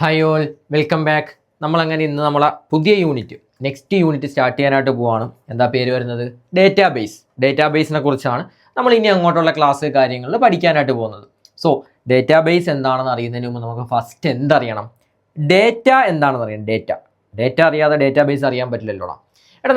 Hi all, welcome back. നമ്മളങ്ങനെ ഇന്ന് നമ്മളെ പുതിയ നെക്സ്റ്റ് യൂണിറ്റ് സ്റ്റാർട്ട് ചെയ്യാനായിട്ട് പോവാണ്. എന്താ പേര് വരുന്നത്? ഡേറ്റാബേസിനെ കുറിച്ചാണ് നമ്മൾ ഇനി അങ്ങോട്ടുള്ള ക്ലാസ് കാര്യങ്ങളിൽ പഠിക്കാനായിട്ട് പോകുന്നത്. സോ ഡേറ്റാബേസ് എന്താണെന്ന് അറിയുന്നതിന് മുമ്പ് നമുക്ക് ഫസ്റ്റ് എന്തറിയണം? ഡേറ്റ എന്താണെന്ന് അറിയണം. ഡേറ്റ അറിയാതെ ഡേറ്റാബേസ് അറിയാൻ പറ്റില്ലല്ലോടാ.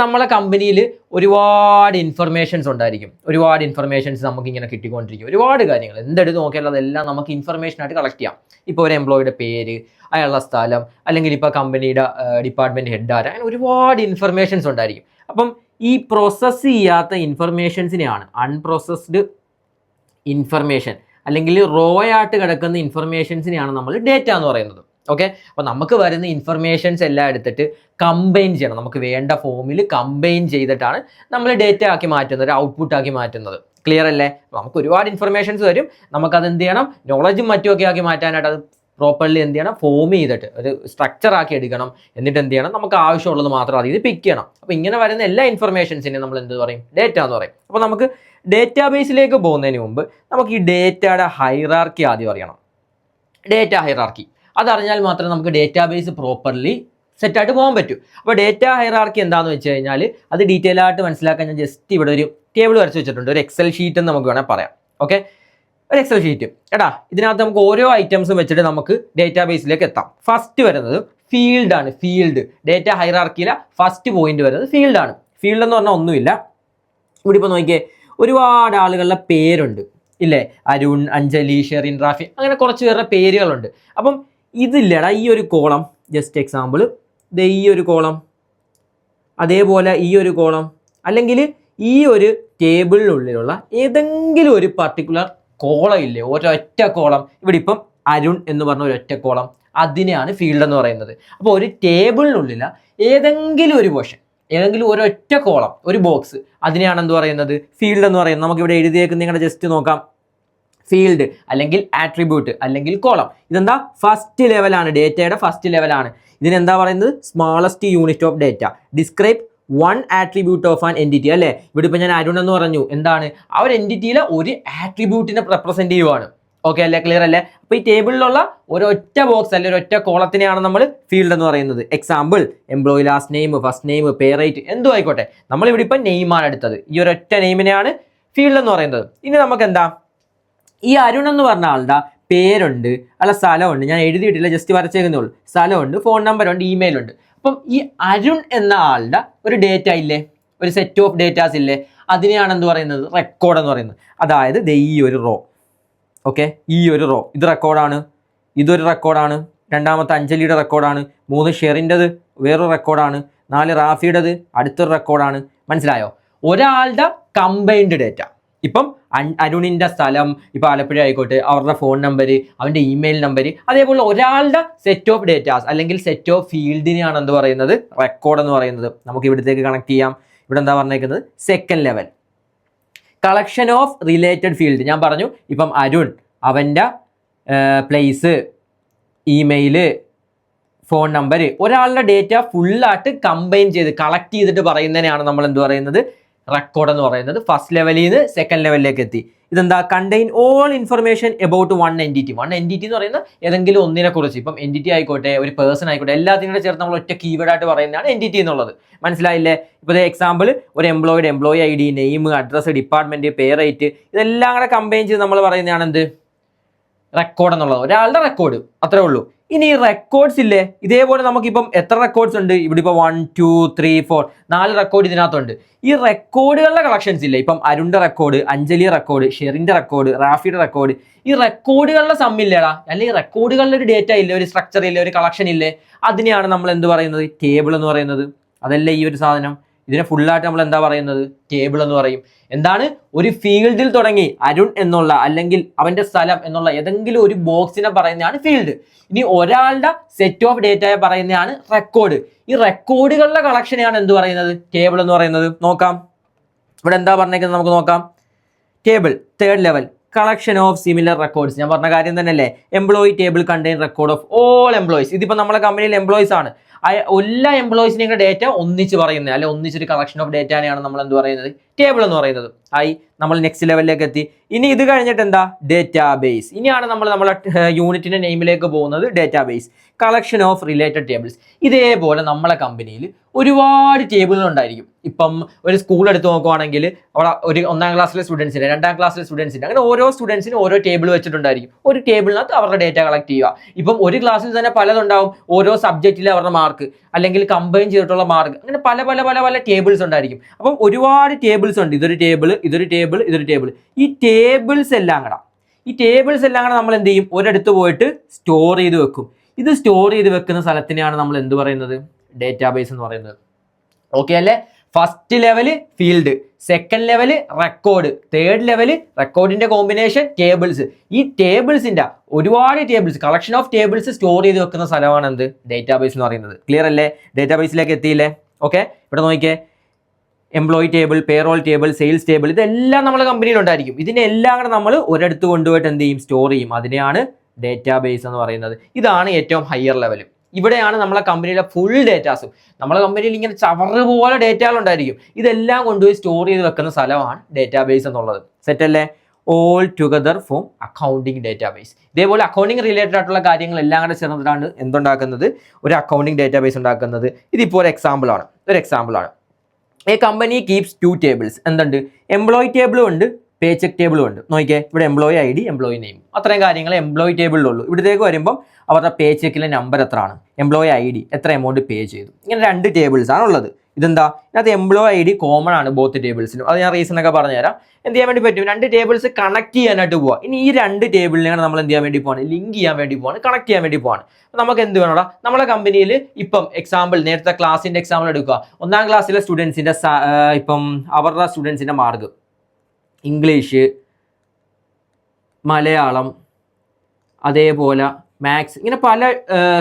നമ്മളെ കമ്പനിയിൽ ഒരുപാട് ഇൻഫർമേഷൻസ് ഉണ്ടായിരിക്കും. ഒരുപാട് ഇൻഫർമേഷൻസ് നമുക്ക് ഇങ്ങനെ കിട്ടിക്കൊണ്ടിരിക്കും. ഒരുപാട് കാര്യങ്ങൾ എന്തെടുത്ത് നോക്കിയാലും അതെല്ലാം നമുക്ക് ഇൻഫർമേഷനായിട്ട് കളക്ട് ചെയ്യാം. ഇപ്പോൾ ഒരു എംപ്ലോയിയുടെ പേര്, അയാളുടെ സ്ഥലം, അല്ലെങ്കിൽ ഇപ്പോൾ കമ്പനിയുടെ ഡിപ്പാർട്ട്മെൻറ്റ് ഹെഡ് ആര്, അങ്ങനെ ഒരുപാട് ഇൻഫർമേഷൻസ് ഉണ്ടായിരിക്കും. അപ്പം ഈ പ്രോസസ്സ് ചെയ്യാത്ത ഇൻഫർമേഷൻസിനെയാണ് അൺപ്രോസസ്ഡ് ഇൻഫർമേഷൻ, അല്ലെങ്കിൽ റോ ആയിട്ട് കിടക്കുന്ന ഇൻഫർമേഷൻസിനെയാണ് നമ്മൾ ഡേറ്റ എന്ന് പറയുന്നത്. ഓക്കെ, അപ്പോൾ നമുക്ക് വരുന്ന ഇൻഫർമേഷൻസ് എല്ലാം എടുത്തിട്ട് കമ്പൈൻ ചെയ്യണം. നമുക്ക് വേണ്ട ഫോമിൽ കമ്പൈൻ ചെയ്തിട്ടാണ് നമ്മൾ ഡേറ്റ ആക്കി മാറ്റുന്നത്, ഔട്ട്പുട്ട് ആക്കി മാറ്റുന്നത്. ക്ലിയർ അല്ലേ? നമുക്ക് ഒരുപാട് ഇൻഫർമേഷൻസ് വരും. നമുക്കത് എന്ത് ചെയ്യണം? നോളജും മറ്റുമൊക്കെ ആക്കി മാറ്റാനായിട്ട് അത് പ്രോപ്പർലി എന്ത് ചെയ്യണം? ഫോം ചെയ്തിട്ട് ഒരു സ്ട്രക്ചർ ആക്കി എടുക്കണം. എന്നിട്ട് എന്ത് ചെയ്യണം? നമുക്ക് ആവശ്യമുള്ളത് മാത്രം അതിൽ പിക്ക് ചെയ്യണം. അപ്പോൾ ഇങ്ങനെ വരുന്ന എല്ലാ ഇൻഫർമേഷൻസിനെയും നമ്മൾ എന്ത് പറയും? ഡേറ്റ എന്ന് പറയും. അപ്പോൾ നമുക്ക് ഡേറ്റാബേസിലേക്ക് പോകുന്നതിന് മുമ്പ് നമുക്ക് ഈ ഡേറ്റയുടെ ഹൈറാർക്കി ആദ്യം അറിയണം. ഡേറ്റ ഹൈറാർക്കി അതറിഞ്ഞാൽ മാത്രമേ നമുക്ക് ഡേറ്റാബേസ് പ്രോപ്പർലി സെറ്റായിട്ട് പോകാൻ പറ്റൂ. അപ്പോൾ ഡേറ്റ ഹൈറാർക്കി എന്താണെന്ന് വെച്ച് കഴിഞ്ഞാൽ അത് ഡീറ്റെയിൽ ആയിട്ട് മനസ്സിലാക്കാൻ ഞാൻ ജസ്റ്റ് ഇവിടെ ഒരു ടേബിൾ വരച്ച് വെച്ചിട്ടുണ്ട്. ഒരു എക്സൽ ഷീറ്റ് എന്ന് നമുക്ക് വേണമെങ്കിൽ പറയാം. ഓക്കെ, ഒരു എക്സൽ ഷീറ്റ്. ഇതിനകത്ത് നമുക്ക് ഓരോ ഐറ്റംസും വെച്ചിട്ട് നമുക്ക് ഡേറ്റാബേസിലേക്ക് എത്താം. ഫസ്റ്റ് വരുന്നത് ഫീൽഡാണ്. ഫീൽഡ് ഡേറ്റ ഹൈറാർക്കിയിലെ ഫസ്റ്റ് പോയിന്റ് വരുന്നത് ഫീൽഡാണ്. ഫീൽഡ് എന്ന് പറഞ്ഞാൽ ഒന്നുമില്ല. ഇവിടെ ഇപ്പോൾ നോക്കിയേ, ഒരുപാട് ആളുകളുടെ പേരുണ്ട് ഇല്ലേ? അരുൺ, അഞ്ജലി, ഷെറിൻ, റാഫി, അങ്ങനെ കുറച്ച് പേരുടെ പേരുകളുണ്ട്. അപ്പം ഇതില്ലടാ, ഈ ഒരു കോളം, ജസ്റ്റ് എക്സാമ്പിൾ, ഈ ഒരു കോളം, അതേപോലെ ഈ ഒരു കോളം, അല്ലെങ്കിൽ ഈ ഒരു ടേബിളിനുള്ളിലുള്ള ഏതെങ്കിലും ഒരു പർട്ടിക്കുലർ കോളം ഇല്ലേ, ഒരൊറ്റ കോളം. ഇവിടെ ഇപ്പം അരുൺ എന്ന് പറഞ്ഞ ഒരൊറ്റ കോളം, അതിനെയാണ് ഫീൽഡ് എന്ന് പറയുന്നത്. അപ്പോൾ ഒരു ടേബിളിനുള്ളില ഏതെങ്കിലും ഒരു പോർഷൻ, ഏതെങ്കിലും ഒരൊറ്റ കോളം, ഒരു ബോക്സ്, അതിനെയാണ് എന്ത് പറയുന്നത്? ഫീൽഡ് എന്ന് പറയുന്നത്. നമുക്കിവിടെ എഴുതിയേക്ക് നിങ്ങളുടെ ജസ്റ്റ് നോക്കാം. ഫീൽഡ് അല്ലെങ്കിൽ ആട്രിബ്യൂട്ട് അല്ലെങ്കിൽ കോളം, ഇതെന്താ? ഫസ്റ്റ് ലെവലാണ്, ഡേറ്റയുടെ ഫസ്റ്റ് ലെവലാണ്. ഇതിനെന്താ പറയുന്നത്? Smallest unit of data. Describe one attribute of an entity അല്ലേ? ഇവിടെ ഇപ്പോൾ ഞാൻ അരുൺ എന്ന് പറഞ്ഞു. എന്താണ്? ആ ഒരു എൻറ്റിറ്റിയിലെ ഒരു ആട്രിബ്യൂട്ടിനെ റെപ്രസെൻറ്റ് ചെയ്യുവാണ്. ഓക്കെ അല്ലേ? ക്ലിയർ അല്ലേ? അപ്പോൾ ഈ ടേബിളിലുള്ള ഒരൊറ്റ ബോക്സ് അല്ലെങ്കിൽ ഒരൊറ്റ കോളത്തിനെയാണ് നമ്മൾ ഫീൽഡ് എന്ന് പറയുന്നത്. Example, employee last name, first name, pay rate, എന്തും ആയിക്കോട്ടെ. നമ്മളിവിടെ ഇപ്പം നെയിമാണ് എടുത്തത്. ഈ ഒരൊറ്റ നെയിമിനെയാണ് ഫീൽഡ് എന്ന് പറയുന്നത്. ഇനി നമുക്ക് എന്താ, ഈ അരുൺ എന്ന് പറഞ്ഞ ആളുടെ പേരുണ്ട്, അല്ല സ്ഥലമുണ്ട്, ഞാൻ എഴുതിയിട്ടില്ല, ജസ്റ്റ് വരച്ചേക്കുന്നേ ഉള്ളൂ. സ്ഥലമുണ്ട്, ഫോൺ നമ്പറുണ്ട്, ഇമെയിൽ ഉണ്ട്. അപ്പം ഈ അരുൺ എന്ന ആളുടെ ഒരു ഡേറ്റ ഇല്ലേ, ഒരു സെറ്റ് ഓഫ് ഡേറ്റാസ് ഇല്ലേ, അതിനെയാണ് എന്ത് പറയുന്നത്? റെക്കോർഡ് എന്ന് പറയുന്നത്. അതായത് ഈ ഒരു റോ, ഓക്കെ, ഈ ഒരു റോ, ഇത് റെക്കോർഡാണ്, ഇതൊരു റെക്കോർഡാണ്, രണ്ടാമത്തെ അഞ്ജലിയുടെ റെക്കോർഡാണ്, 3 ഷെറിൻ്റെത് വേറൊരു റെക്കോർഡാണ്, 4 റാഫിയുടേത് അടുത്തൊരു റെക്കോർഡാണ്. മനസ്സിലായോ? ഒരാളുടെ കമ്പൈൻഡ് ഡേറ്റ. ഇപ്പം അരുണിൻ്റെ സ്ഥലം, ഇപ്പോൾ ആലപ്പുഴ ആയിക്കോട്ടെ, അവരുടെ ഫോൺ നമ്പർ, അവൻ്റെ ഇമെയിൽ നമ്പർ, അതേപോലെ ഒരാളുടെ സെറ്റ് ഓഫ് ഡേറ്റാസ് അല്ലെങ്കിൽ സെറ്റ് ഓഫ് ഫീൽഡിനെയാണ് എന്ത് പറയുന്നത്? റെക്കോർഡ് എന്ന് പറയുന്നത്. നമുക്ക് ഇവിടത്തേക്ക് കണക്ട് ചെയ്യാം. ഇവിടെ എന്താ പറഞ്ഞേക്കുന്നത്? Second level collection of related field. ഞാൻ പറഞ്ഞു ഇപ്പം അരുൺ, അവൻ്റെ പ്ലേസ്, ഇമെയില്, ഫോൺ നമ്പർ, ഒരാളുടെ ഡേറ്റ ഫുള്ളായിട്ട് കമ്പൈൻ ചെയ്ത് കളക്ട് ചെയ്തിട്ട് പറയുന്നതിനെയാണ് നമ്മൾ എന്ത് പറയുന്നത്? റെക്കോർഡ് എന്ന് പറയുന്നത്. ഫസ്റ്റ് ലെവലിൽ നിന്ന് സെക്കൻഡ് ലെവലിലേക്ക് എത്തി. ഇതെന്താ? Contain all information about one entity. One entity എന്ന് പറയുന്നത് ഏതെങ്കിലും ഒന്നിനെ കുറിച്ച്, ഇപ്പം എൻറ്റിറ്റി ആയിക്കോട്ടെ, ഒരു പേഴ്സൺ ആയിക്കോട്ടെ, എല്ലാത്തിനും കൂടെ ചേർത്ത് നമ്മൾ ഒറ്റ കീവേഡായിട്ട് പറയുന്നതാണ് എൻറ്റിറ്റി എന്നുള്ളത്. മനസ്സിലായില്ലേ? ഇപ്പോൾ എക്സാമ്പിൾ, ഒരു employee I D, name, address, department, pay rate, ഇതെല്ലാം കൂടെ കമ്പൈൻ ചെയ്ത് നമ്മൾ പറയുന്നതാണ് എന്ത്? റെക്കോർഡ് എന്നുള്ളത്. ഒരാളുടെ റെക്കോർഡ്, അത്രേ ഉള്ളൂ. ഇനി ഈ റെക്കോർഡ്സ് ഇല്ലേ, ഇതേപോലെ നമുക്കിപ്പം എത്ര റെക്കോർഡ്സ് ഉണ്ട്? ഇവിടെ ഇപ്പോൾ 1 2 3 4 4 റെക്കോർഡ് ഇതിനകത്തുണ്ട്. ഈ റെക്കോർഡുകളുടെ കളക്ഷൻസ് ഇല്ലേ, ഇപ്പം അരുണിൻ്റെ റെക്കോർഡ്, അഞ്ജലി റെക്കോർഡ്, ഷെറിൻ്റെ റെക്കോർഡ്, റാഫിയുടെ റെക്കോർഡ്, ഈ റെക്കോർഡുകളുടെ സമ്മില്ലേടാ, അല്ലെങ്കിൽ റെക്കോർഡുകളുടെ ഒരു ഡേറ്റ ഇല്ലേ, ഒരു സ്ട്രക്ചർ ഇല്ലേ, ഒരു കളക്ഷൻ ഇല്ലേ, അതിനെയാണ് നമ്മൾ എന്ത് പറയുന്നത്? ടേബിൾ എന്ന് പറയുന്നത്. അതല്ലേ ഈ ഒരു സാധനം? ഇതിനെ ഫുള്ളായിട്ട് നമ്മൾ എന്താ പറയുന്നത്? ടേബിൾ എന്ന് പറയും. എന്താണ്? ഒരു ഫീൽഡിൽ തുടങ്ങി അരുൺ എന്നുള്ള അല്ലെങ്കിൽ അവൻ്റെ സ്ഥലം എന്നുള്ള ഏതെങ്കിലും ഒരു ബോക്സിനെ പറയുന്നതാണ് ഫീൽഡ്. ഇനി ഒരാളുടെ സെറ്റ് ഓഫ് ഡേറ്റയെ പറയുന്നതാണ് റെക്കോർഡ്. ഈ റെക്കോർഡുകളുടെ കളക്ഷനെയാണ് എന്ത് പറയുന്നത്? ടേബിൾ എന്ന് പറയുന്നത്. നോക്കാം, ഇവിടെ എന്താ പറഞ്ഞേക്കുന്നത് നമുക്ക് നോക്കാം. Table third level collection of similar records. ഞാൻ പറഞ്ഞ കാര്യം തന്നെയല്ലേ? Employee table contain record of all employees. ഇതിപ്പോൾ നമ്മളെ കമ്പനിയിൽ എംപ്ലോയീസ് ആണ്. എല്ലാ എംപ്ലോയീസിനെയും ഡേറ്റ ഒന്നിച്ച് പറയുന്നത്, അല്ലെ ഒന്നിച്ചൊരു കളക്ഷൻ ഓഫ് ഡേറ്റാനെയാണ് നമ്മൾ എന്ത് പറയുന്നത്, ടേബിൾ എന്ന് പറയുന്നത്. നമ്മൾ നെക്സ്റ്റ് ലെവലിലേക്ക് എത്തി. ഇനി ഇത് കഴിഞ്ഞിട്ട് എന്താ, ഡേറ്റാബേസ്. ഇനിയാണ് നമ്മൾ നമ്മളെ യൂണിറ്റിന്റെ നെയിമിലേക്ക് പോകുന്നത്. Database, collection of related tables. ഇതേപോലെ നമ്മളെ കമ്പനിയിൽ ഒരുപാട് ടേബിളുകൾ ഉണ്ടായിരിക്കും. ഇപ്പം ഒരു സ്കൂൾ എടുത്ത് നോക്കുവാണെങ്കിൽ അവിടെ ഒരു 1ാം ക്ലാസ്സിലെ സ്റ്റുഡൻസിന്, 2ാം ക്ലാസ്സിലെ സ്റ്റുഡൻസിന്, അങ്ങനെ ഓരോ സ്റ്റുഡൻസിനും ഓരോ ടേബിൾ വെച്ചിട്ടുണ്ടായിരിക്കും. ഒരു ടേബിളിനകത്ത് അവരുടെ ഡേറ്റ കളക്ട് ചെയ്യുക. ഇപ്പം ഒരു ക്ലാസ്സിൽ തന്നെ പലതുണ്ടാവും. ഓരോ സബ്ജക്റ്റിലെ അവരുടെ മാർക്ക്, അല്ലെങ്കിൽ കമ്പൈൻ ചെയ്തിട്ടുള്ള മാർക്ക്, അങ്ങനെ പല പല പല പല ടേബിൾസ് ഉണ്ടായിരിക്കും. അപ്പം ഒരുപാട് ടേബിൾസ് ഉണ്ട്. ഇതൊരു ടേബിൾ, ഇതൊരു ടേബിൾ, ഇതൊരു ടേബിൾ. ഈ ടേബിൾസ് എല്ലാം കൂടെ നമ്മൾ എന്ത് ചെയ്യും, ഒരിടത്ത് പോയിട്ട് സ്റ്റോർ ചെയ്ത് വെക്കും. ഇത് സ്റ്റോർ ചെയ്ത് വെക്കുന്ന സ്ഥലത്തിനെയാണ് നമ്മൾ എന്ത് പറയുന്നത്, ഡേറ്റാബേസ് എന്ന് പറയുന്നത്. ഓക്കെ അല്ലേ? First level field, second level record, third level റെക്കോർഡിന്റെ കോമ്പിനേഷൻ ടേബിൾസ്. ഈ ടേബിൾസിന്റെ ഒരുപാട് tables, collection of tables store ചെയ്ത് വെക്കുന്ന സ്ഥലമാണ് എന്ത്, ഡേറ്റാബേസ് എന്ന് പറയുന്നത്. ക്ലിയർ അല്ലേ? ഡേറ്റാബേസിലേക്ക് എത്തിയില്ലേ? ഓക്കെ, ഇവിടെ നോക്കിയേ, employee table, payroll table, sales table, ഇതെല്ലാം നമ്മുടെ കമ്പനിയിൽ ഉണ്ടായിരിക്കും. ഇതിനെല്ലാം കൂടെ നമ്മൾ ഒരിടത്ത് കൊണ്ടുപോയിട്ട് എന്ത് ചെയ്യും, സ്റ്റോർ ചെയ്യും. അതിനെയാണ് ഡേറ്റാബേസ് എന്ന് പറയുന്നത്. ഇതാണ് ഏറ്റവും ഹയർ ലെവൽ. ഇവിടെയാണ് നമ്മളെ കമ്പനിയിലെ ഫുൾ ഡേറ്റാസും, നമ്മളെ കമ്പനിയിൽ ഇങ്ങനെ ചവറ് പോലെ ഡേറ്റകൾ ഉണ്ടായിരിക്കും. ഇതെല്ലാം കൊണ്ടുപോയി സ്റ്റോർ ചെയ്ത് വെക്കുന്ന സ്ഥലമാണ് ഡേറ്റാബേസ് എന്നുള്ളത്. സെറ്റ് അല്ലേ? All together form accounting database. ഇതേപോലെ അക്കൗണ്ടിങ് റിലേറ്റഡ് ആയിട്ടുള്ള കാര്യങ്ങളെല്ലാം കൂടെ ചേർന്നിട്ടാണ് എന്തുണ്ടാക്കുന്നത്, ഒരു അക്കൗണ്ടിങ് ഡേറ്റാബേസ് ഉണ്ടാക്കുന്നത്. ഇതിപ്പോൾ ഒരു എക്സാമ്പിളാണ്. A company keeps 2 tables. എന്തുണ്ട്, എംപ്ലോയി ടേബിളും ഉണ്ട്, പേ ചെക്ക് ടേബിളും ഉണ്ട്. നോക്കിയേ, ഇവിടെ എംപ്ലോയി ID, എംപ്ലോയി നെയിം, അത്രയും കാര്യങ്ങൾ എംപ്ലോയി ടേബിളിലുള്ളൂ. ഇവിടത്തേക്ക് വരുമ്പം അവരുടെ പേ ചെക്കിലെ നമ്പർ എത്രയാണ്, എംപ്ലോയി ID, എത്ര എമൗണ്ട് പേ ചെയ്തു, ഇങ്ങനെ 2 ടേബിൾസ് ആണ് ഉള്ളത്. ഇതെന്താ, ഇതിനകത്ത് എംപ്ലോയി ID കോമൺ ആണ് ബോത്ത് ടേബിൾസിനും. അത് ഞാൻ റീസൺ ഒക്കെ പറഞ്ഞുതരാം. എന്ത് ചെയ്യാൻ വേണ്ടി പറ്റും, 2 ടേബിൾസ് കണക്ട് ചെയ്യാനായിട്ട് പോവാം. ഇനി ഈ 2 ടേബിളിനെയാണ് നമ്മൾ എന്ത് ചെയ്യാൻ വേണ്ടി പോവാണ്, ലിങ്ക് ചെയ്യാൻ വേണ്ടി പോവാണ്, കണക്ട് ചെയ്യാൻ വേണ്ടി പോവാണ്. നമുക്ക് എന്ത് വേണോടാ, നമ്മളെ കമ്പനിയിൽ ഇപ്പം എക്സാമ്പിൾ, നേരത്തെ ക്ലാസിന്റെ എക്സാമ്പിൾ എടുക്കുക. 1ാം ക്ലാസ്സിലെ സ്റ്റുഡൻസിന്റെ ഇപ്പം അവരുടെ സ്റ്റുഡൻസിന്റെ മാർക്ക്, ഇംഗ്ലീഷ്, മലയാളം, അതേപോലെ മാത്സ്, ഇങ്ങനെ പല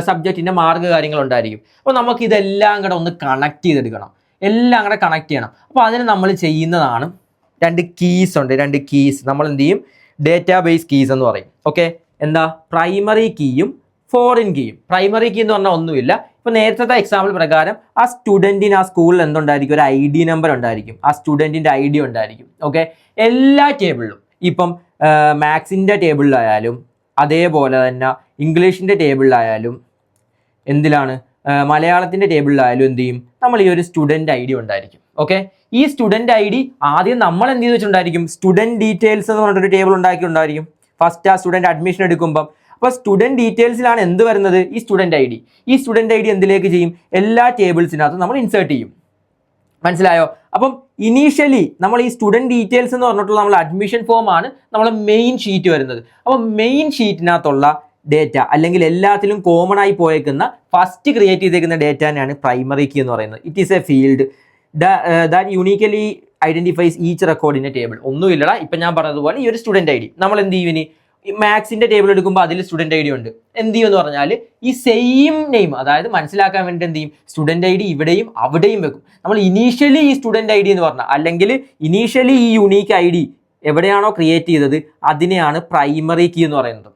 സബ്ജക്റ്റിൻ്റെ മാർക്ക് കാര്യങ്ങളുണ്ടായിരിക്കും. അപ്പോൾ നമുക്ക് ഇതെല്ലാം കൂടെ ഒന്ന് കണക്ട് ചെയ്തെടുക്കണം, എല്ലാം കൂടെ കണക്ട് ചെയ്യണം. അപ്പോൾ അതിന് നമ്മൾ ചെയ്യുന്നതാണ് 2 കീസ് ഉണ്ട്. 2 കീസ് നമ്മൾ എന്ത് ചെയ്യും, ഡേറ്റാബേസ് കീസ് എന്ന് പറയും. ഓക്കെ, എന്താ, പ്രൈമറി കീയും ഫോറിൻ കീയും. പ്രൈമറി കീ എന്ന് പറഞ്ഞാൽ ഒന്നുമില്ല. ഇപ്പോൾ നേരത്തെ എക്സാമ്പിൾ പ്രകാരം ആ സ്റ്റുഡൻറ്റിന് ആ സ്കൂളിൽ എന്തുണ്ടായിരിക്കും, ഒരു ID നമ്പർ ഉണ്ടായിരിക്കും, ആ സ്റ്റുഡൻറ്റിൻ്റെ ID ഉണ്ടായിരിക്കും. ഓക്കെ, എല്ലാ ടേബിളിലും, ഇപ്പം മാത്സിൻ്റെ ടേബിളിലായാലും, അതേപോലെ തന്നെ ഇംഗ്ലീഷിൻ്റെ ടേബിളിലായാലും, എന്തിലാണ്, മലയാളത്തിൻ്റെ ടേബിളിലായാലും എന്ത് ചെയ്യും, നമ്മൾ ഈ ഒരു സ്റ്റുഡൻറ്റ് ID ഉണ്ടായിരിക്കും. ഓക്കെ, ഈ സ്റ്റുഡൻറ്റ് ID ആദ്യം നമ്മൾ എന്ത് ചെയ്ത് വെച്ചിട്ടുണ്ടായിരിക്കും, സ്റ്റുഡൻറ്റ് ഡീറ്റെയിൽസ് എന്ന് പറഞ്ഞിട്ടൊരു ടേബിൾ ഉണ്ടാക്കിയിട്ടുണ്ടായിരിക്കും. ഫസ്റ്റ് ആ സ്റ്റുഡൻറ്റ് അഡ്മിഷൻ എടുക്കുമ്പം അപ്പോൾ സ്റ്റുഡൻറ്റ് ഡീറ്റെയിൽസിലാണ് എന്ത് വരുന്നത്, ഈ സ്റ്റുഡൻറ്റ് ID. ഈ സ്റ്റുഡൻറ്റ് ID എന്തിലേക്ക് ചെയ്യും, എല്ലാ ടേബിൾസിനകത്തും നമ്മൾ ഇൻസേർട്ട് ചെയ്യും. മനസ്സിലായോ? അപ്പം ഇനീഷ്യലി നമ്മൾ ഈ സ്റ്റുഡൻറ്റ് ഡീറ്റെയിൽസ് എന്ന് പറഞ്ഞിട്ടുള്ള നമ്മൾ അഡ്മിഷൻ ഫോം ആണ് നമ്മളെ മെയിൻ ഷീറ്റ് വരുന്നത്. അപ്പം മെയിൻ ഷീറ്റിനകത്തുള്ള ഡേറ്റ, അല്ലെങ്കിൽ എല്ലാത്തിലും കോമൺ ആയി പോയേക്കുന്ന ഫസ്റ്റ് ക്രിയേറ്റ് ചെയ്തേക്കുന്ന ഡേറ്റ തന്നെയാണ് പ്രൈമറി കീ എന്ന് പറയുന്നത്. It is a field that uniquely identifies each record in a table. ഒന്നുമില്ലടാ, ഇപ്പം ഞാൻ പറഞ്ഞതുപോലെ ഈ ഒരു സ്റ്റുഡൻറ്റ് ID നമ്മൾ എന്ത് ചെയ്യും, ഇനി മാത്സിന്റെ ടേബിൾ എടുക്കുമ്പോൾ അതിൽ സ്റ്റുഡൻറ്റ് ID ഉണ്ട്. എന്ത് ചെയ്യും എന്ന് പറഞ്ഞാൽ ഈ സെയിം നെയിം, അതായത് മനസ്സിലാക്കാൻ വേണ്ടി എന്ത് ചെയ്യും, സ്റ്റുഡൻറ്റ് ID ഇവിടെയും അവിടെയും വെക്കും. നമ്മൾ ഇനീഷ്യലി ഈ സ്റ്റുഡൻറ്റ് ID എന്ന് പറഞ്ഞാൽ, അല്ലെങ്കിൽ ഇനീഷ്യലി ഈ യുണീക്ക് ID എവിടെയാണോ ക്രിയേറ്റ് ചെയ്തത് അതിനെയാണ് പ്രൈമറി കീ എന്ന് പറയുന്നത്.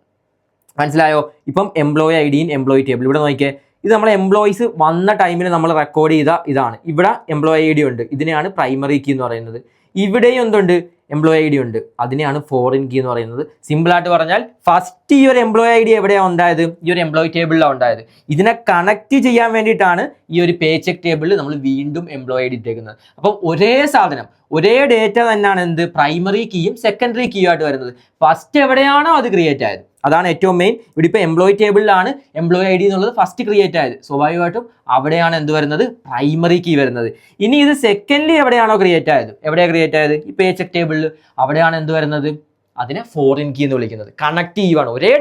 മനസ്സിലായോ? ഇപ്പം എംപ്ലോയി IDയും എംപ്ലോയി ടേബിൾ ഇവിടെ നോക്കിയേ, ഇത് നമ്മളെ എംപ്ലോയീസ് വന്ന ടൈമിൽ നമ്മൾ റെക്കോർഡ് ചെയ്ത ഇതാണ്. ഇവിടെ എംപ്ലോയി ID ഉണ്ട്, ഇതിനെയാണ് പ്രൈമറി കീ എന്ന് പറയുന്നത്. ഇവിടെയും എന്തുണ്ട്, എംപ്ലോയി ID ഉണ്ട്, അതിനെയാണ് ഫോറിൻ കീ എന്ന് പറയുന്നത്. സിമ്പിളായിട്ട് പറഞ്ഞാൽ ഫസ്റ്റ് ഈ ഒരു എംപ്ലോയി ID എവിടെയാണ് ഉണ്ടായത്, ഈ ഒരു എംപ്ലോയി ടേബിളിലാണ് ഉണ്ടായത്. ഇതിനെ കണക്ട് ചെയ്യാൻ വേണ്ടിയിട്ടാണ് ഈ ഒരു പേ ചെക്ക് ടേബിളിൽ നമ്മൾ വീണ്ടും എംപ്ലോയി ID ഇട്ടേക്കുന്നത്. അപ്പം ഒരേ സാധനം, ഒരേ ഡേറ്റ തന്നെയാണ് എന്ത്, പ്രൈമറി കീയും സെക്കൻഡറി കീയും ആയിട്ട് വരുന്നത്. ഫസ്റ്റ് എവിടെയാണോ അത് ക്രിയേറ്റ് ആയത്, അതാണ് ഏറ്റവും മെയിൻ. ഇവിടെ ഇപ്പോൾ എംപ്ലോയി ടേബിളിലാണ് എംപ്ലോയി ID എന്നുള്ളത് ഫസ്റ്റ് ക്രിയേറ്റ് ആയത്. സ്വാഭാവികമായിട്ടും അവിടെയാണ് എന്ത് വരുന്നത്, പ്രൈമറി കീ വരുന്നത്. ഇനി ഇത് സെക്കൻഡ്ലി എവിടെയാണോ ക്രിയേറ്റ് ആയത്, എവിടെയാണ് ക്രിയേറ്റ് ആയത്, ഈ പേ ചെക്ക് ടേബിളിൽ, അവിടെയാണ് എന്ത് വരുന്നത്, അതിനെ ഫോറിൻ കീ എന്ന് വിളിക്കുന്നത്. കണക്ട് ചെയ്യുവാണ്, ഒരേ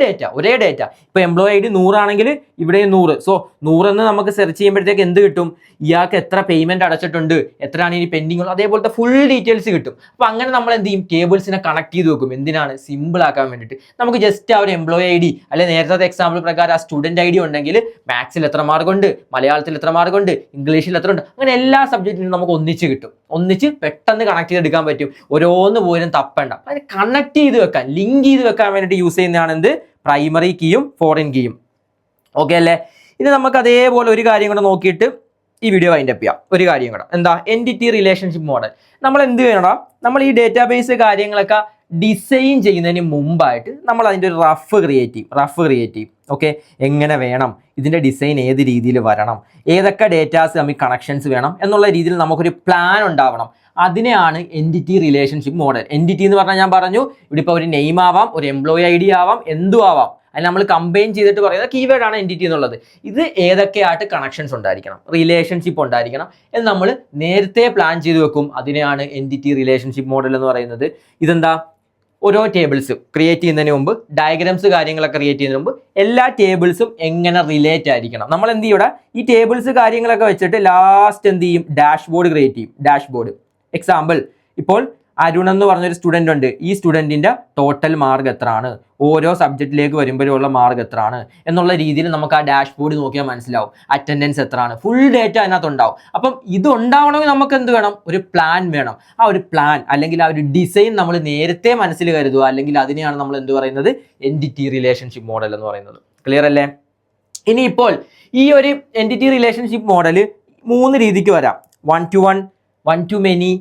ഡേറ്റ. ഇപ്പോൾ എംപ്ലോയി ID 100 ആണെങ്കിൽ ഇവിടെയും 100. സോ 100 എന്ന് നമുക്ക് സെർച്ച് ചെയ്യുമ്പോഴത്തേക്ക് എന്ത് കിട്ടും, ഇയാൾക്ക് എത്ര പേയ്മെന്റ് അടച്ചിട്ടുണ്ട്, എത്രയാണ് ഇനി പെൻഡിങ് ഉള്ളത്, അതേപോലത്തെ ഫുൾ ഡീറ്റെയിൽസ് കിട്ടും. അപ്പോൾ അങ്ങനെ നമ്മൾ എന്ത് ചെയ്യും, ടേബിൾസിനെ കണക്ട് ചെയ്ത് വെക്കും. എന്തിനാണ്, സിമ്പിൾ ആക്കാൻ വേണ്ടിയിട്ട്. നമുക്ക് ജസ്റ്റ് ആ ഒരു എംപ്ലോയി ID, അല്ലെങ്കിൽ നേരത്തെ എക്സാമ്പിൾ പ്രകാരം ആ സ്റ്റുഡൻറ്റ് ID ഉണ്ടെങ്കിൽ മാത്സിൽ എത്ര മാർക്കുണ്ട്, മലയാളത്തിൽ എത്ര മാർക്കുണ്ട്, ഇംഗ്ലീഷിൽ എത്ര ഉണ്ട്, അങ്ങനെ എല്ലാ സബ്ജക്റ്റിനും നമുക്ക് ഒന്നിച്ച് കിട്ടും. ഒന്നിച്ച് പെട്ടെന്ന് കണക്ട് ചെയ്തെടുക്കാൻ പറ്റും. ഓരോന്ന് പോലും തപ്പണ്ട. അതിന് കണക്ട് ചെയ്ത് വെക്കാൻ, ലിങ്ക് ചെയ്ത് വെക്കാൻ വേണ്ടിയിട്ട് യൂസ് ചെയ്യുന്നതാണ് എന്ത്, പ്രൈമറി കീയും ഫോറിൻ കീയും. ഓക്കെ അല്ലേ? ഇനി നമുക്ക് അതേപോലെ ഒരു കാര്യം കൂടെ നോക്കിയിട്ട് ഈ വീഡിയോ വൈൻഡ് അപ്പ് ചെയ്യാം. ഒരു കാര്യം കൂടെ എന്താ എൻറ്റിറ്റി റിലേഷൻഷിപ്പ് മോഡൽ. നമ്മൾ എന്ത് ചെയ്യണം, നമ്മൾ ഈ ഡേറ്റാബേസ് കാര്യങ്ങളൊക്കെ ഡിസൈൻ ചെയ്യുന്നതിന് മുമ്പായിട്ട് നമ്മൾ അതിൻ്റെ ഒരു റഫ് ക്രിയേറ്റ് ചെയ്യും. ഓക്കെ, എങ്ങനെ വേണം, ഇതിൻ്റെ ഡിസൈൻ ഏത് രീതിയിൽ വരണം, ഏതൊക്കെ ഡേറ്റാസ് തമ്മിൽ കണക്ഷൻസ് വേണം എന്നുള്ള രീതിയിൽ നമുക്കൊരു പ്ലാൻ ഉണ്ടാവണം. അതിനെയാണ് എൻറ്റിറ്റി റിലേഷൻഷിപ്പ് മോഡൽ. എൻറ്റിറ്റി എന്ന് പറഞ്ഞാൽ ഞാൻ പറഞ്ഞു, ഇവിടെ ഇപ്പോൾ ഒരു നെയിം ആവാം, ഒരു എംപ്ലോയി ഐ ഡി ആവാം, എന്തും ആവാം. അതിന് നമ്മൾ കമ്പൈൻ ചെയ്തിട്ട് പറയുന്ന കീവേഡാണ് എൻറ്റിറ്റി എന്നുള്ളത്. ഇത് ഏതൊക്കെയായിട്ട് കണക്ഷൻസ് ഉണ്ടായിരിക്കണം, റിലേഷൻഷിപ്പ് ഉണ്ടായിരിക്കണം എന്ന് നമ്മൾ നേരത്തെ പ്ലാൻ ചെയ്ത് വെക്കും. അതിനെയാണ് എൻറ്റിറ്റി റിലേഷൻഷിപ്പ് മോഡൽ എന്ന് പറയുന്നത്. ഇതെന്താ, ഓരോ ടേബിൾസ് ക്രിയേറ്റ് ചെയ്യുന്നതിന് മുമ്പ്, ഡയഗ്രാംസ് കാര്യങ്ങളൊക്കെ ക്രിയേറ്റ് ചെയ്യുന്നതിന് മുമ്പ് എല്ലാ ടേബിൾസും എങ്ങനെ റിലേറ്റ് ആയിരിക്കണം. നമ്മൾ എന്ത് ചെയ്യൂടെ, ഈ ടേബിൾസ് കാര്യങ്ങളൊക്കെ വെച്ചിട്ട് ലാസ്റ്റ് എന്ത് ചെയ്യും, ഡാഷ്ബോർഡ് ക്രിയേറ്റ് ചെയ്യും. ഡാഷ്ബോർഡ് എക്സാമ്പിൾ, ഇപ്പോൾ അരുൺ എന്ന് പറഞ്ഞൊരു സ്റ്റുഡൻ്റ് ഉണ്ട്. ഈ സ്റ്റുഡൻറ്റിൻ്റെ ടോട്ടൽ മാർക്ക് എത്രയാണ്, ഓരോ സബ്ജക്റ്റിലേക്ക് വരുമ്പോഴുള്ള മാർക്ക് എത്രയാണ് എന്നുള്ള രീതിയിൽ നമുക്ക് ആ ഡാഷ്ബോർഡ് നോക്കിയാൽ മനസ്സിലാവും. അറ്റൻഡൻസ് എത്രയാണ്, ഫുൾ ഡേറ്റ അതിനകത്ത് ഉണ്ടാവും. അപ്പം ഇത് ഉണ്ടാവണമെങ്കിൽ നമുക്ക് എന്ത് വേണം, ഒരു പ്ലാൻ വേണം. ആ ഒരു പ്ലാൻ അല്ലെങ്കിൽ ആ ഒരു ഡിസൈൻ നമ്മൾ നേരത്തെ മനസ്സിൽ കരുതുക. അല്ലെങ്കിൽ അതിനെയാണ് നമ്മൾ എന്ത് പറയുന്നത്, എൻറ്റിറ്റി റിലേഷൻഷിപ്പ് മോഡൽ എന്ന് പറയുന്നത്. ക്ലിയർ അല്ലേ? ഇനിയിപ്പോൾ ഈ ഒരു എൻറ്റിറ്റി റിലേഷൻഷിപ്പ് മോഡൽ 3 രീതിക്ക് വരാം. 1 to 1, 1 to many,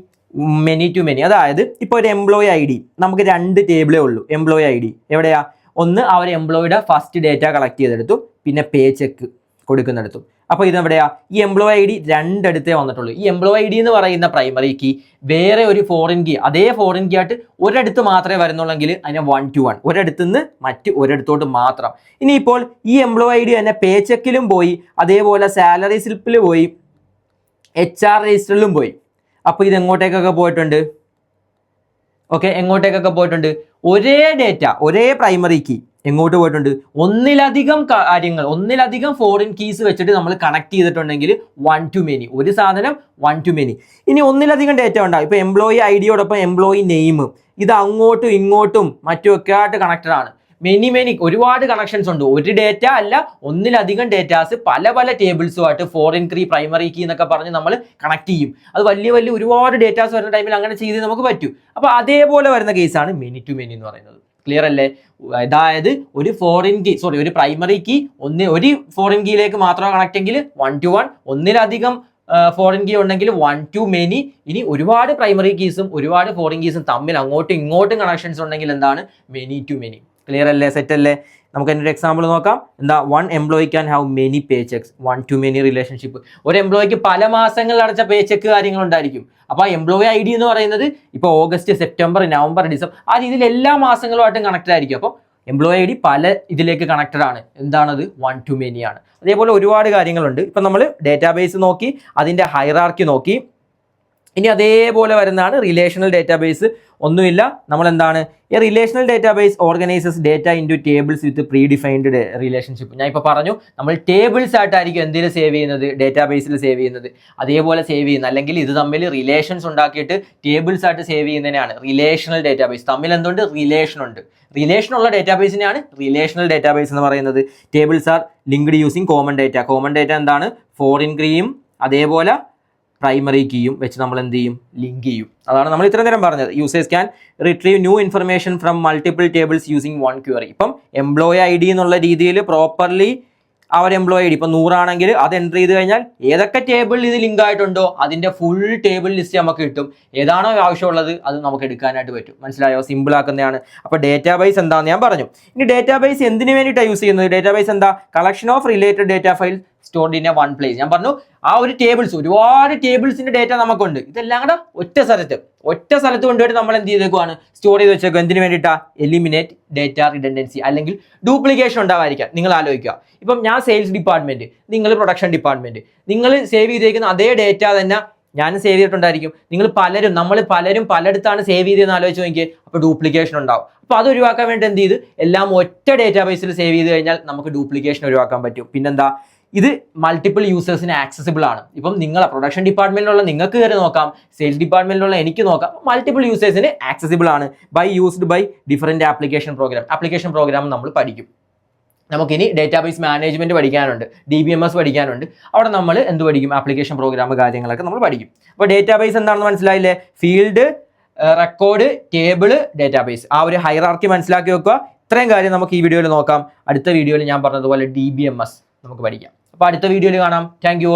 many to many. അതായത് ഇപ്പോൾ ഒരു എംപ്ലോയി ഐ ഡി, നമുക്ക് 2 ടേബിളേ ഉള്ളൂ. എംപ്ലോയി ഐ ഡി എവിടെയാ, ഒന്ന് അവർ എംപ്ലോയിയുടെ ഫസ്റ്റ് ഡേറ്റ കളക്ട് ചെയ്തെടുത്തു, പിന്നെ പേ ചെക്ക് കൊടുക്കുന്നിടത്തു. അപ്പോൾ ഇതെവിടെയാ, ഈ എംപ്ലോയി ഐ ഡി 2 അടുത്തേ വന്നിട്ടുള്ളൂ. ഈ എംപ്ലോയി ഐ ഡി എന്ന് പറയുന്ന പ്രൈമറി കീ വേറെ ഒരു ഫോറിൻ കീ, അതേ ഫോറിൻ കീ ആയിട്ട് ഒരിടത്ത് മാത്രമേ വരുന്നുള്ളെങ്കിൽ അതിനെ 1 to 1, ഒരിടത്തു നിന്ന് മറ്റ് ഒരിടത്തോട്ട് മാത്രം. ഇനിയിപ്പോൾ ഈ എംപ്ലോയി ഐ ഡി തന്നെ പേ ചെക്കിലും പോയി, അതേപോലെ സാലറി സ്ലിപ്പിൽ പോയി, HR രജിസ്റ്ററിലും പോയി. അപ്പോൾ ഇത് എങ്ങോട്ടേക്കൊക്കെ പോയിട്ടുണ്ട്, ഓക്കെ, എങ്ങോട്ടേക്കൊക്കെ പോയിട്ടുണ്ട്, ഒരേ ഡേറ്റ, ഒരേ പ്രൈമറി കീ എങ്ങോട്ട് പോയിട്ടുണ്ട്, ഒന്നിലധികം കാര്യങ്ങൾ, ഒന്നിലധികം ഫോറിൻ കീസ് വെച്ചിട്ട് നമ്മൾ കണക്ട് ചെയ്തിട്ടുണ്ടെങ്കിൽ 1 to many, ഒരു സാധനം 1 to many. ഇനി ഒന്നിലധികം ഡേറ്റ ഉണ്ടാവും. ഇപ്പോൾ എംപ്ലോയി ഐ ഡിയോടൊപ്പം എംപ്ലോയി നെയിം, ഇത് അങ്ങോട്ടും ഇങ്ങോട്ടും മറ്റുമൊക്കെ ആയിട്ട് കണക്റ്റഡ് ആണ്. മെനി ഒരുപാട് കണക്ഷൻസ് ഉണ്ട്. ഒരു ഡേറ്റ അല്ല, ഒന്നിലധികം ഡേറ്റാസ് പല പല ടേബിൾസുമായിട്ട് ഫോറിൻ കീ, പ്രൈമറി കീ എന്നൊക്കെ പറഞ്ഞ് നമ്മൾ കണക്ട് ചെയ്യും. അത് വലിയ ഒരുപാട് ഡേറ്റാസ് വരുന്ന ടൈമിൽ അങ്ങനെ ചെയ്ത് നമുക്ക് പറ്റും. അപ്പോൾ അതേപോലെ വരുന്ന കേസാണ് മെനി ടു മെനി എന്ന് പറയുന്നത്. ക്ലിയർ അല്ലേ? അതായത് ഒരു ഒരു പ്രൈമറി കീ ഒരു ഫോറിൻ കീയിലേക്ക് മാത്രം കണക്ട് എങ്കിൽ 1 to 1, ഒന്നിലധികം ഫോറിൻ കീ ഉണ്ടെങ്കിൽ 1 to many. ഇനി ഒരുപാട് പ്രൈമറി കീസും ഒരുപാട് ഫോറിൻ കീസും തമ്മിൽ അങ്ങോട്ടും ഇങ്ങോട്ടും കണക്ഷൻസ് ഉണ്ടെങ്കിൽ എന്താണ്, മെനി ടു മെനി. ക്ലിയർ അല്ലേ? സെറ്റ് അല്ലേ? നമുക്ക് അതിൻ്റെ ഒരു എക്സാമ്പിൾ നോക്കാം. എന്താ, 1 employee can have many pay cheques. 1 to many relationship. ഒരു എംപ്ലോയിക്ക് പല മാസങ്ങളിൽ അടച്ച പേ ചെക്ക് കാര്യങ്ങളുണ്ടായിരിക്കും. അപ്പോൾ ആ എംപ്ലോയി ഐ ഡി എന്ന് പറയുന്നത് ഇപ്പോൾ ഓഗസ്റ്റ്, സെപ്റ്റംബർ, നവംബർ, ഡിസംബർ ആ രീതിയിൽ എല്ലാ മാസങ്ങളുമായിട്ടും കണക്റ്റഡ് ആയിരിക്കും. അപ്പോൾ എംപ്ലോയി ഐ ഡി പല ഇതിലേക്ക് കണക്റ്റഡ് ആണ്. എന്താണത്, 1 to many ആണ്. അതേപോലെ ഒരുപാട് കാര്യങ്ങളുണ്ട്. ഇപ്പം നമ്മൾ ഡേറ്റാബേസ് നോക്കി, അതിൻ്റെ ഹൈറാർക്കി നോക്കി. ഇനി അതേപോലെ വരുന്നതാണ് റിലേഷണൽ ഡേറ്റാബേസ്. ഒന്നുമില്ല, നമ്മൾ എന്താണ്, A relational database organises data into tables with pre defined relationship. ഞാൻ ഇപ്പോൾ പറഞ്ഞു, നമ്മൾ ടേബിൾസ് ആയിട്ടായിരിക്കും എന്തിൽ സേവ് ചെയ്യുന്നത്, ഡേറ്റാബേസിൽ സേവ് ചെയ്യുന്നത്. അതേപോലെ സേവ് ചെയ്യുന്നത്, അല്ലെങ്കിൽ ഇത് തമ്മിൽ റിലേഷൻസ് ഉണ്ടാക്കിയിട്ട് ടേബിൾസ് ആയിട്ട് സേവ് ചെയ്യുന്നതിനാണ് റിലേഷണൽ ഡേറ്റാബേസ്. തമ്മിൽ എന്തുണ്ട്, റിലേഷൻ ഉണ്ട്. റിലേഷനുള്ള ഡേറ്റാബേസിനെയാണ് റിലേഷണൽ ഡേറ്റാബേസ് എന്ന് പറയുന്നത്. Tables R linked using common data. Common data എന്താണ്, ഫോറിൻ കീയും അതേപോലെ പ്രൈമറി കീയും വെച്ച് നമ്മൾ എന്ത് ചെയ്യും, ലിങ്ക് ചെയ്യും. അതാണ് നമ്മൾ ഇത്ര നേരം പറഞ്ഞത്. Users can retrieve new information from multiple tables using 1 query. ഇപ്പം എംപ്ലോയി ഐ ഡി എന്നുള്ള രീതിയിൽ പ്രോപ്പർലി ആ ഒരു എംപ്ലോയി ഐ ഡി ഇപ്പം 100 ആണെങ്കിൽ അത് എൻ്റർ ചെയ്ത് കഴിഞ്ഞാൽ ഏതൊക്കെ ടേബിൾ ഇത് ലിങ്ക് ആയിട്ടുണ്ടോ അതിൻ്റെ ഫുൾ ടേബിൾ ലിസ്റ്റ് നമുക്ക് കിട്ടും. ഏതാണോ ആവശ്യമുള്ളത് അത് നമുക്ക് എടുക്കാനായിട്ട് പറ്റും. മനസ്സിലായോ? സിമ്പിൾ ആക്കുന്നതാണ്. അപ്പോൾ ഡേറ്റാബേസ് എന്താണെന്ന് ഞാൻ പറഞ്ഞു. ഇനി ഡേറ്റാബേസ് എന്തിനു വേണ്ടിയിട്ടാണ് യൂസ് ചെയ്യുന്നത്? ഡേറ്റാബേസ് എന്താ, collection of related data file stored in A one place. ഞാൻ പറഞ്ഞു, ആ ഒരു ടേബിൾസ്, ഒരുപാട് ടേബിൾസിന്റെ ഡേറ്റ നമുക്കുണ്ട്. ഇതെല്ലാം കൂടെ ഒറ്റ സ്ഥലത്ത് കൊണ്ടുപോയിട്ട് നമ്മൾ എന്ത് ചെയ്തേക്കുവാണ്, സ്റ്റോർ ചെയ്ത് വെച്ചേക്കും. എന്തിനു വേണ്ടിയിട്ടാ, എലിമിനേറ്റ് ഡേറ്റ റിഡൻഡൻസി, അല്ലെങ്കിൽ ഡ്യൂപ്ലിക്കേഷൻ ഉണ്ടാവാതിരിക്കാൻ. നിങ്ങൾ ആലോചിക്കുക, ഇപ്പം ഞാൻ സെയിൽസ് ഡിപ്പാർട്ട്മെന്റ്, നിങ്ങൾ പ്രൊഡക്ഷൻ ഡിപ്പാർട്ട്മെന്റ്, നിങ്ങൾ സേവ് ചെയ്തേക്കുന്ന അതേ ഡേറ്റ തന്നെ ഞാനും സേവ് ചെയ്തിട്ടുണ്ടായിരിക്കും. നമ്മൾ പലരും പലയിടത്താണ് സേവ് ചെയ്തതെന്ന് ആലോചിച്ച് നോക്കിയേ. അപ്പോൾ ഡ്യൂപ്ലിക്കേഷൻ ഉണ്ടാവും. അപ്പോൾ അത് ഒഴിവാക്കാൻ വേണ്ടി എന്ത് ചെയ്ത്, എല്ലാം ഒറ്റ ഡേറ്റാബേസിൽ സേവ് ചെയ്ത് കഴിഞ്ഞാൽ നമുക്ക് ഡ്യൂപ്ലിക്കേഷൻ ഒഴിവാക്കാൻ പറ്റും. പിന്നെന്താ, ഇത് മൾട്ടിപ്പിൾ യൂസേഴ്സിന് ആക്സസിബിൾ ആണ്. ഇപ്പം നിങ്ങളെ പ്രൊഡക്ഷൻ ഡിപ്പാർട്ട്മെന്റിലുള്ള നിങ്ങൾക്ക് കയറി നോക്കാം, സെയിൽസ് ഡിപ്പാർട്ട്മെന്റിലുള്ള എനിക്ക് നോക്കാം. മൾട്ടിപ്പിൾ യൂസേഴ്സിന് ആക്സസിബിൾ ആണ് used by different application program നമ്മൾ പഠിക്കും. നമുക്കിനി ഡേറ്റാബേസ് മാനേജ്മെന്റ് പഠിക്കാനുണ്ട്, DBMS പഠിക്കാനുണ്ട്. അവിടെ നമ്മൾ എന്ത് പഠിക്കും, ആപ്ലിക്കേഷൻ പ്രോഗ്രാം കാര്യങ്ങളൊക്കെ നമ്മൾ പഠിക്കും. അപ്പോൾ ഡേറ്റാബേസ് എന്താണെന്ന് മനസ്സിലായില്ലേ? Field, record, table, database. ആ ഒരു ഹൈറാർക്കി മനസ്സിലാക്കി വെക്കുക. ഇത്രയും കാര്യം നമുക്ക് ഈ വീഡിയോയിൽ നോക്കാം. അടുത്ത വീഡിയോയിൽ ഞാൻ പറഞ്ഞതുപോലെ DBMS നമുക്ക് പഠിക്കാം. അപ്പോൾ അടുത്ത വീഡിയോയിൽ കാണാം. Thank you.